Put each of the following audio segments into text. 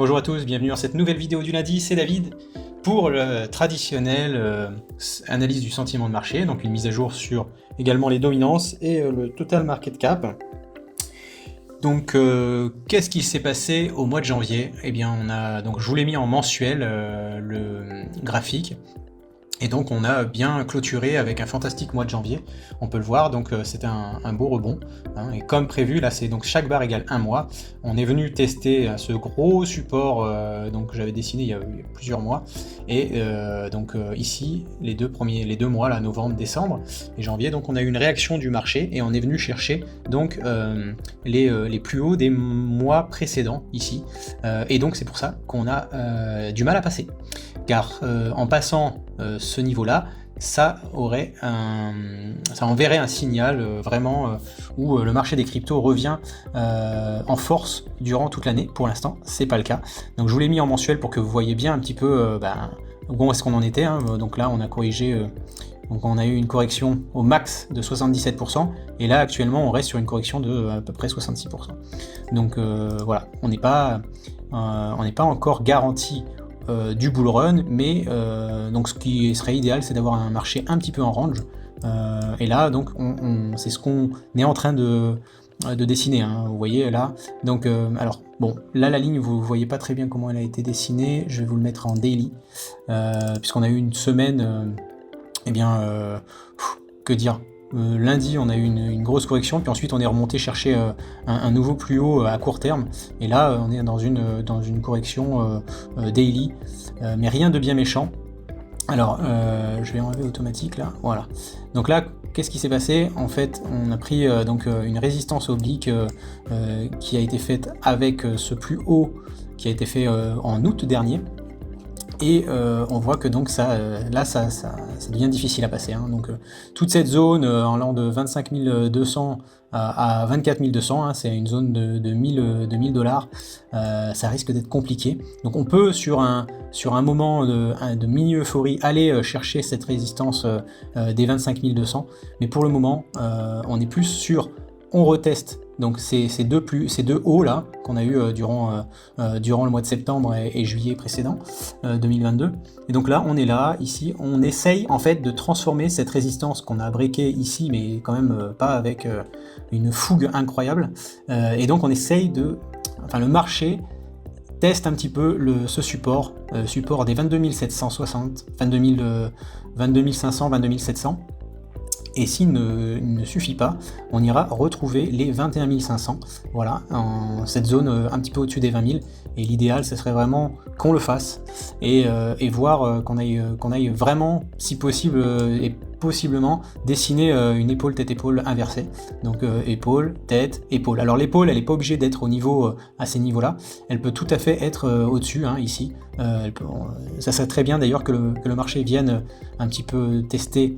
Bonjour à tous, bienvenue dans cette nouvelle vidéo du lundi, c'est David pour le traditionnel analyse du sentiment de marché, donc une mise à jour sur également les dominances et le total market cap. Donc qu'est-ce qui s'est passé au mois de janvier? Eh bien je vous l'ai mis en mensuel le graphique. Et donc on a bien clôturé avec un fantastique mois de janvier, on peut le voir, donc c'était un beau rebond, hein, et comme prévu, là c'est donc chaque barre égale un mois, on est venu tester ce gros support donc que j'avais dessiné il y a plusieurs mois, et ici les deux mois, là, novembre, décembre et janvier, donc on a eu une réaction du marché et on est venu chercher donc les plus hauts des mois précédents ici, et donc c'est pour ça qu'on a du mal à passer, car en passant ce niveau-là, ça enverrait un signal vraiment où le marché des cryptos revient en force durant toute l'année. Pour l'instant, c'est pas le cas. Donc je vous l'ai mis en mensuel pour que vous voyez bien un petit peu où est-ce qu'on en était. Hein. Donc là, on a corrigé. Donc on a eu une correction au max de 77%, et là actuellement on reste sur une correction de à peu près 66%. Donc voilà, on n'est pas encore garanti du bull run, mais donc ce qui serait idéal, c'est d'avoir un marché un petit peu en range, et là donc c'est ce qu'on est en train de dessiner, hein, vous voyez là. Donc alors bon, là la ligne vous voyez pas très bien comment elle a été dessinée, je vais vous le mettre en daily, puisqu'on a eu une semaine que dire, lundi on a eu une grosse correction, puis ensuite on est remonté chercher un nouveau plus haut à court terme, et là on est dans une correction daily, mais rien de bien méchant. Alors je vais enlever automatique là, voilà. Donc là qu'est-ce qui s'est passé? En fait on a pris une résistance oblique qui a été faite avec ce plus haut qui a été fait en août dernier. Et on voit que donc ça devient difficile à passer, hein. Donc toute cette zone en allant de 25 200 à 24 200, hein, c'est une zone de 1000 dollars, ça risque d'être compliqué. Donc on peut sur un moment de mini euphorie aller chercher cette résistance des 25 200, mais pour le moment on est plus sur, on reteste donc ces deux hauts là qu'on a eu durant le mois de septembre et juillet précédent 2022. Et donc là on est là, ici on essaye en fait de transformer cette résistance qu'on a breaké ici, mais quand même pas avec une fougue incroyable, et donc on essaye le marché teste un petit peu ce support des 22 760, 22 500, 22 700. Et s'il ne suffit pas, on ira retrouver les 21 500, voilà, en cette zone un petit peu au-dessus des 20 000. Et l'idéal, ce serait vraiment qu'on le fasse et voir qu'on aille vraiment, si possible, et possiblement dessiner une épaule tête-épaule inversée. Donc épaule, tête, épaule. Alors l'épaule, elle n'est pas obligée d'être au niveau à ces niveaux-là. Elle peut tout à fait être au-dessus, hein, ici. Ça serait très bien d'ailleurs que le marché vienne un petit peu tester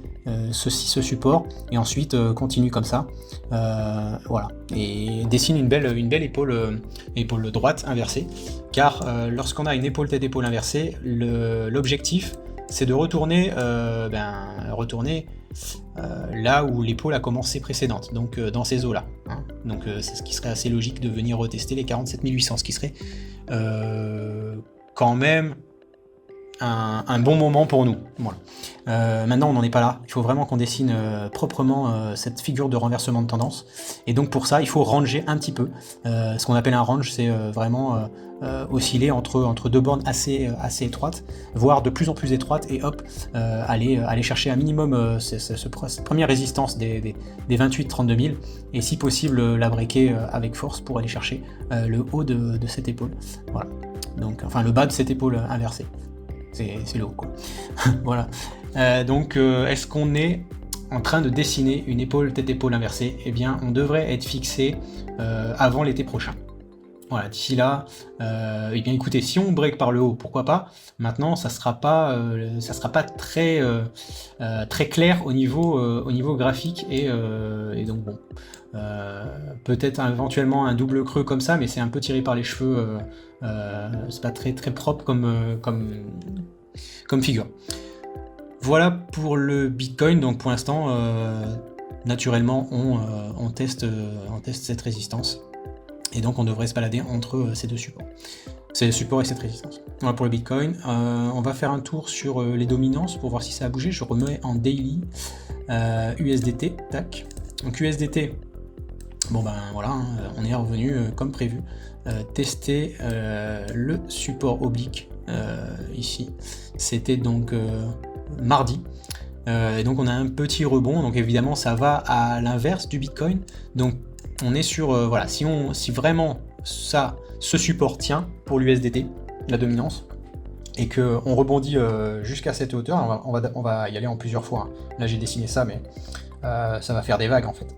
ce support, et ensuite continue comme ça, voilà, et dessine une belle épaule droite inversée, car lorsqu'on a une épaule tête-épaule inversée, l'objectif c'est de retourner là où l'épaule a commencé précédente, donc dans ces eaux là, hein. Donc c'est ce qui serait assez logique de venir retester les 47 800, ce qui serait quand même un bon moment pour nous. Voilà. Maintenant on n'en est pas là, il faut vraiment qu'on dessine proprement cette figure de renversement de tendance, et donc pour ça il faut ranger un petit peu. Ce qu'on appelle un range, c'est vraiment osciller entre deux bornes assez étroites, voire de plus en plus étroites, et hop, aller chercher un minimum cette première résistance des 28-32 000, et si possible la breaker avec force pour aller chercher le haut de cette épaule. Voilà. Donc, enfin le bas de cette épaule inversée. C'est le haut, quoi. Voilà. Est-ce qu'on est en train de dessiner une épaule tête-épaule inversée? Eh bien, on devrait être fixé avant l'été prochain. Voilà, d'ici là, eh bien écoutez, si on break par le haut, pourquoi pas. Maintenant, ça sera pas très clair au niveau graphique, et donc bon, peut-être éventuellement un double creux comme ça, mais c'est un peu tiré par les cheveux, c'est pas très propre comme figure. Voilà pour le Bitcoin. Donc pour l'instant, naturellement, on teste cette résistance. Et donc on devrait se balader entre ces deux supports. C'est support et cette résistance. Voilà pour le Bitcoin. On va faire un tour sur les dominances pour voir si ça a bougé. Je remets en daily USDT. Tac. Donc USDT, bon ben voilà, hein, on est revenu comme prévu. Tester le support oblique ici. C'était donc mardi. Et donc on a un petit rebond. Donc évidemment ça va à l'inverse du Bitcoin. Donc on est sur voilà, si vraiment ce support tient pour l'USDT, la dominance, et qu'on rebondit jusqu'à cette hauteur, on va y aller en plusieurs fois. Hein. Là j'ai dessiné ça, mais ça va faire des vagues en fait.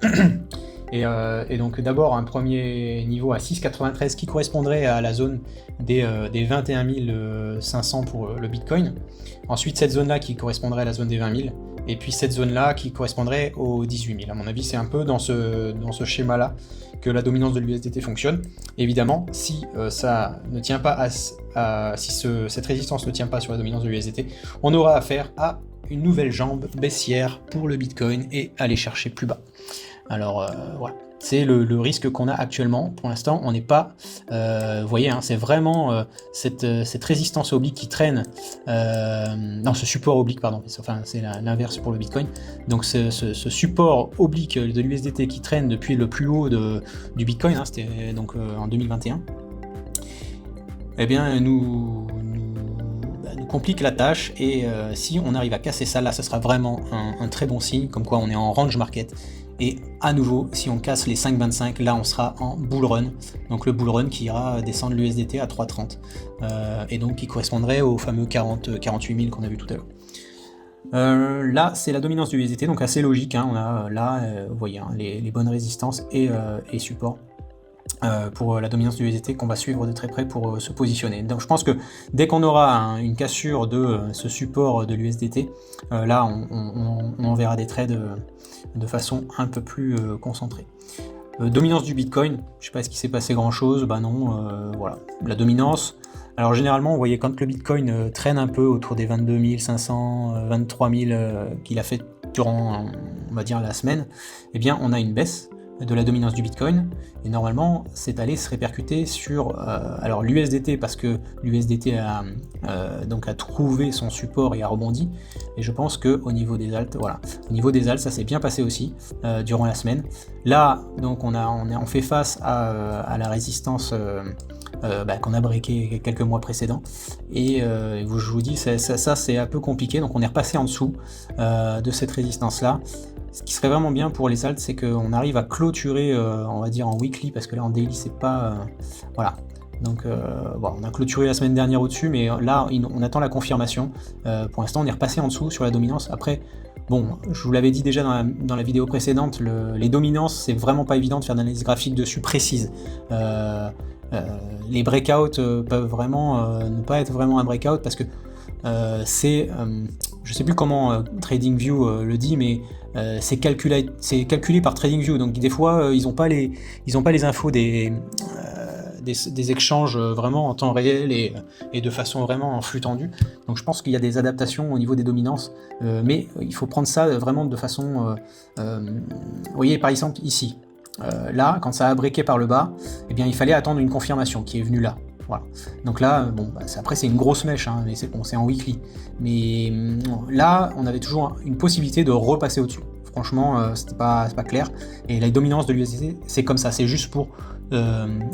Et donc d'abord un premier niveau à 6,93 qui correspondrait à la zone des 21 500 pour le Bitcoin. Ensuite cette zone là qui correspondrait à la zone des 20 000. Et puis cette zone là qui correspondrait aux 18 000. À mon avis c'est un peu dans ce schéma là que la dominance de l'USDT fonctionne. Évidemment si ça ne tient pas cette résistance ne tient pas sur la dominance de l'USDT, on aura affaire à une nouvelle jambe baissière pour le Bitcoin et aller chercher plus bas. Alors voilà, c'est le risque qu'on a actuellement. Pour l'instant, on n'est pas... vous voyez, hein, c'est vraiment cette résistance oblique qui traîne... non, ce support oblique, pardon. Enfin, c'est l'inverse pour le Bitcoin. Donc ce support oblique de l'USDT qui traîne depuis le plus haut du Bitcoin, hein, c'était donc en 2021, eh bien, nous complique la tâche, et si on arrive à casser ça, là, ce sera vraiment un très bon signe, comme quoi on est en range market. Et à nouveau, si on casse les 5,25, là on sera en bull run. Donc le bull run qui ira descendre l'USDT à 3,30 et donc qui correspondrait au fameux 48 000 qu'on a vu tout à l'heure. Là c'est la dominance du USDT, donc assez logique, hein. On a là, vous voyez, hein, les bonnes résistances et supports pour la dominance du USDT qu'on va suivre de très près pour se positionner. Donc je pense que dès qu'on aura une cassure de ce support de l'USDT, là on verra des trades de façon un peu plus concentrée. Dominance du Bitcoin, je sais pas ce qui s'est passé grand chose, bah non, voilà, la dominance. Alors généralement, vous voyez, quand le Bitcoin traîne un peu autour des 22 500, 23 000 qu'il a fait durant, on va dire, la semaine, eh bien on a une baisse de la dominance du Bitcoin, et normalement c'est allé se répercuter sur alors l'USDT, parce que l'USDT a trouvé son support et a rebondi, et je pense que au niveau des alts, voilà, au niveau des alts ça s'est bien passé aussi durant la semaine. Là donc on fait face à la résistance qu'on a breaké quelques mois précédents, et je vous dis ça c'est un peu compliqué, donc on est repassé en dessous de cette résistance là. Ce qui serait vraiment bien pour les alts, c'est qu'on arrive à clôturer, on va dire en weekly, parce que là en daily c'est pas... voilà. Donc bon, on a clôturé la semaine dernière au-dessus, mais là on attend la confirmation. Pour l'instant on est repassé en dessous sur la dominance. Après, bon, je vous l'avais dit déjà dans la vidéo précédente, les dominances, c'est vraiment pas évident de faire d'analyse graphique dessus précise. Les breakouts peuvent vraiment ne pas être vraiment un breakout, parce que je sais plus comment TradingView le dit, mais c'est calculé par TradingView, donc des fois ils n'ont pas les infos des échanges vraiment en temps réel et de façon vraiment en flux tendu. Donc je pense qu'il y a des adaptations au niveau des dominances, mais il faut prendre ça vraiment de façon... vous voyez par exemple ici, là quand ça a breaké par le bas, eh bien il fallait attendre une confirmation qui est venue là. Voilà. Donc là, bon, après c'est une grosse mèche, hein, mais c'est bon, c'est en weekly. Mais là, on avait toujours une possibilité de repasser au-dessus. Franchement, c'était pas clair. Et la dominance de l'USDT, c'est comme ça. C'est juste pour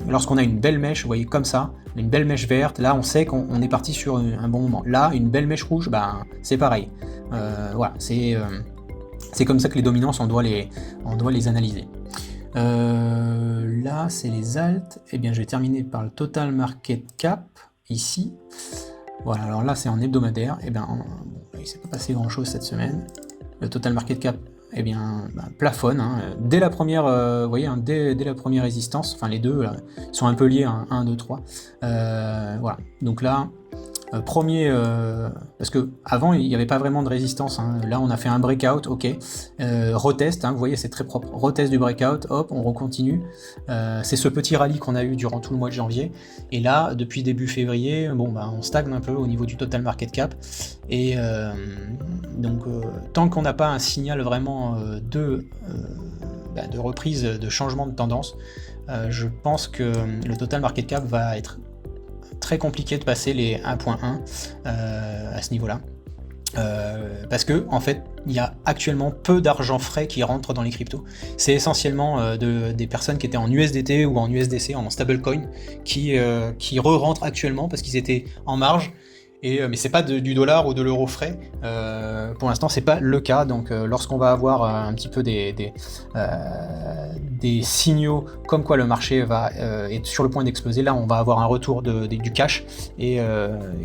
lorsqu'on a une belle mèche, vous voyez comme ça, une belle mèche verte. Là, on sait qu'on est parti sur un bon moment. Là, une belle mèche rouge, ben c'est pareil. Voilà, c'est comme ça que les dominances, on doit les analyser. Là c'est les alts, et bien je vais terminer par le total market cap ici. Voilà, alors là c'est en hebdomadaire, et bien bon, il s'est pas passé grand chose cette semaine. Le total market cap, et bien plafonne, hein, dès la première, vous voyez, hein, dès la première résistance, enfin les deux là, sont un peu liés, hein, 1, 2, 3. Voilà, donc là premier, parce que avant il n'y avait pas vraiment de résistance, hein. Là on a fait un breakout, ok, retest, hein, vous voyez c'est très propre, retest du breakout, hop, on recontinue, c'est ce petit rallye qu'on a eu durant tout le mois de janvier, et là depuis début février, bon on stagne un peu au niveau du total market cap, et donc tant qu'on n'a pas un signal vraiment de reprise, de changement de tendance, je pense que le total market cap va être très compliqué de passer les 1.1 à ce niveau-là. Parce que en fait il y a actuellement peu d'argent frais qui rentre dans les cryptos. C'est essentiellement des personnes qui étaient en USDT ou en USDC, en stablecoin, qui re-rentrent actuellement parce qu'ils étaient en marge. Mais c'est pas du dollar ou de l'euro frais. Pour l'instant, c'est pas le cas. Donc, lorsqu'on va avoir un petit peu des signaux comme quoi le marché va être sur le point d'exploser, là, on va avoir un retour du cash et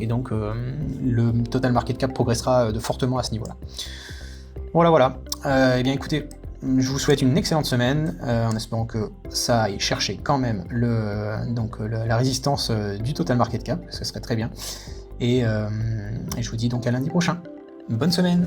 donc le total market cap progressera de fortement à ce niveau-là. Voilà. Eh bien, écoutez. Je vous souhaite une excellente semaine, en espérant que ça aille chercher quand même la résistance du total market cap, ce serait très bien. Et je vous dis donc à lundi prochain. Bonne semaine!